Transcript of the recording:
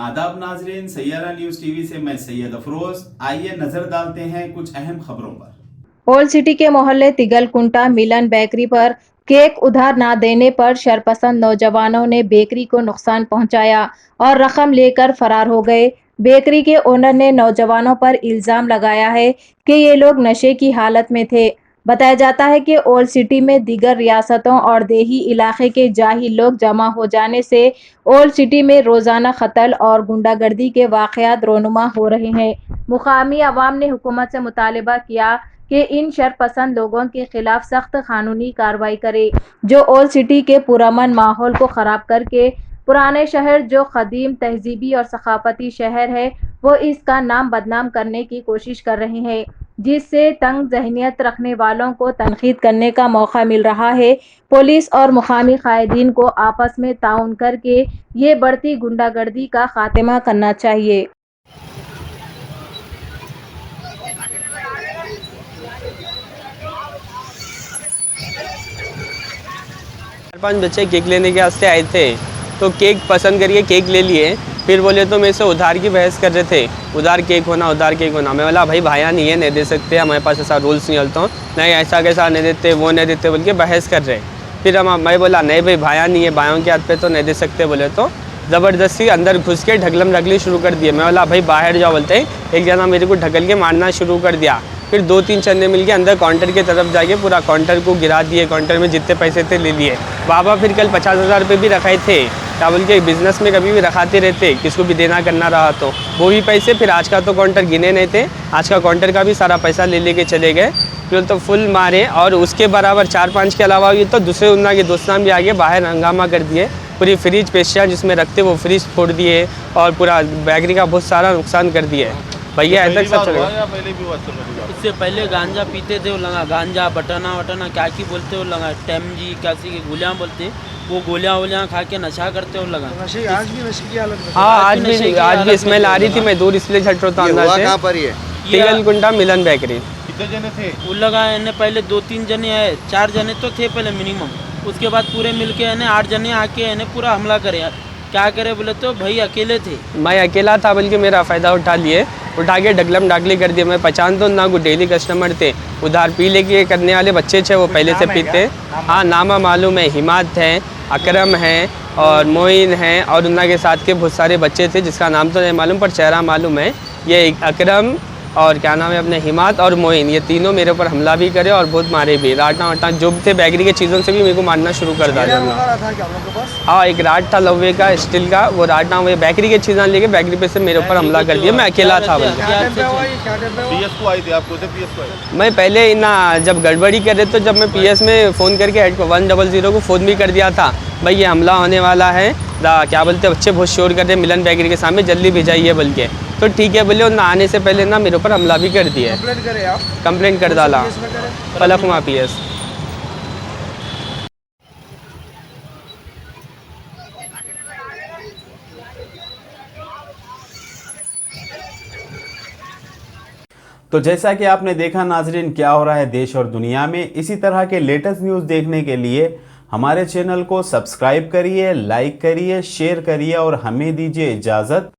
आदाब नाजरीन, Saiyaara news TV से मैं सैयद अफरोज। आइए नजर डालते हैं कुछ अहम खबरों पर। ओल्ड सिटी के मोहल्ले तिगलकुंटा मिलन बेकरी पर केक उधार ना देने पर शरपसंद नौजवानों ने बेकरी को नुकसान पहुंचाया और रकम लेकर फरार हो गए। बेकरी के ओनर ने नौजवानों पर इल्जाम लगाया है कि ये लोग नशे की हालत में थे। बताया जाता है कि ओल्ड सिटी में दीगर रियासतों और देही इलाके के जाहिल लोग जमा हो जाने से ओल्ड सिटी में रोजाना कत्ल और गुंडागर्दी के वाकयात रोनुमा हो रहे हैं। मुकामी अवाम ने हुकूमत से मुतालबा किया कि इन शरपसंद लोगों के खिलाफ सख्त कानूनी कार्रवाई करे, जो ओल्ड सिटी के पुरअमन माहौल को ख़राब करके पुराने शहर जो कदीम तहजीबी और सकाफती शहर है वो इसका नाम बदनाम करने की कोशिश कर रहे हैं, जिससे तंग जहनीत रखने वालों को तनकीद करने का मौका मिल रहा है। पुलिस और मुकामी कायदीन को आपस में ताउन करके ये बढ़ती गुंडागर्दी का खात्मा करना चाहिए। 4-5 बच्चे केक लेने के वास्ते आए थे, तो केक पसंद करके केक ले लिए। फिर बोले तो मेरे से उधार की बहस कर रहे थे, उधार केक होना, उधार केक होना। मैं बोला भाई भाया नहीं है, नहीं दे सकते, हमारे पास ऐसा रूल्स नहीं चलता हूँ, नहीं ऐसा कैसा नहीं देते, वो नहीं देते बोल के बहस कर रहे। फिर मैं बोला नहीं भाई भाया नहीं है, भाइयों के हाथ पे तो नहीं दे सकते। बोले तो ज़बरदस्ती अंदर घुस के ढकलम ढकली शुरू कर दिए। मैं बोला भाई बाहर जाओ बोलते ही एक जना मेरे को ढकल के मारना शुरू कर दिया। फिर 2-3 चंदे मिलके अंदर काउंटर की तरफ जाके पूरा काउंटर को गिरा दिए, काउंटर में जितने पैसे थे ले लिए। बाबा फिर कल 50,000 रुपये भी रखाए थे, क्या बोल के बिज़नेस में कभी भी रखाते रहते, किसको भी देना करना रहा तो वो भी पैसे। फिर आज का तो काउंटर गिने नहीं थे, आज का काउंटर का भी सारा पैसा ले लेके चले गए। फिर तो फुल मारे और उसके बराबर 4-5 के अलावा ये तो दूसरे उन्ना के दोस्तान भी आगे बाहर हंगामा कर दिए। पूरी फ्रिज पेशियाँ जिसमें रखते वो फ्रिज फोड़ दिए और पूरा बेकरी का बहुत सारा नुकसान कर दिए। भैया ऐसा सब चलेगा? इससे पहले गांजा पीते थे, वो लगा गांजा बटाना वटाना क्या की बोलते हो लगा, टेमजी कैसी की गोलियाँ बोलते, वो गोलियाँ खा के नशा करते हो लगा। आज भी नशे की हालत में? हाँ आज भी स्मेल आ रही थी, मैं दूर इसलिए झट रहा था अंदर से। कहाँ पर ये? तिगलकुंटा मिलन बेकरी। कितने जने थे? वो लगा इन्हें पहले 2-3 जने आए, 4 जने तो थे पहले मिनिमम, उसके बाद पूरे मिलके इन्हें 8 जने आके इन्हें पूरा हमला करे। क्या करे बोले तो भाई अकेले थे, मैं अकेला था, बल्कि मेरा फ़ायदा उठा के ढकलम ढाकली कर दिया। मैं पहचान तो ना, कोई डेली कस्टमर थे, उधार पी लेके करने वाले बच्चे थे, वो पहले से पीते। हाँ नामा मालूम है, हिमात है, अकरम है और मोइन है और उन्ना के साथ के बहुत सारे बच्चे थे जिसका नाम तो नहीं मालूम पर चेहरा मालूम है। ये अकरम और क्या नाम है अपने हिमात और मोइन, ये तीनों मेरे ऊपर हमला भी करे और बहुत मारे भी। राटा वाटा जो थे बेकरी के चीज़ों से भी मेरे को मारना शुरू कर दिया। हाँ एक राट था लोहे का, स्टील का, वो राटा वो बेकरी के चीज़ें लेके बेकरी पे से मेरे ऊपर हमला कर दिया। मैं अकेला था मैं पहले ना जब गड़बड़ी कर रहे तो जब मैं PS में फ़ोन करके 100 को फ़ोन भी कर दिया था, भाई ये हमला होने वाला है, क्या बोलते बच्चे बहुत शोर कर रहे मिलन बेकरी के सामने, जल्दी भेजाइए बोल के। तो ठीक है बोले, ना आने से पहले ना मेरे ऊपर हमला भी कर दिया। कंप्लेंट कर डाला फलकमा PS। तो जैसा कि आपने देखा नाजरीन, क्या हो रहा है देश और दुनिया में, इसी तरह के लेटेस्ट न्यूज़ देखने के लिए हमारे चैनल को सब्सक्राइब करिए, लाइक करिए, शेयर करिए और हमें दीजिए इजाज़त।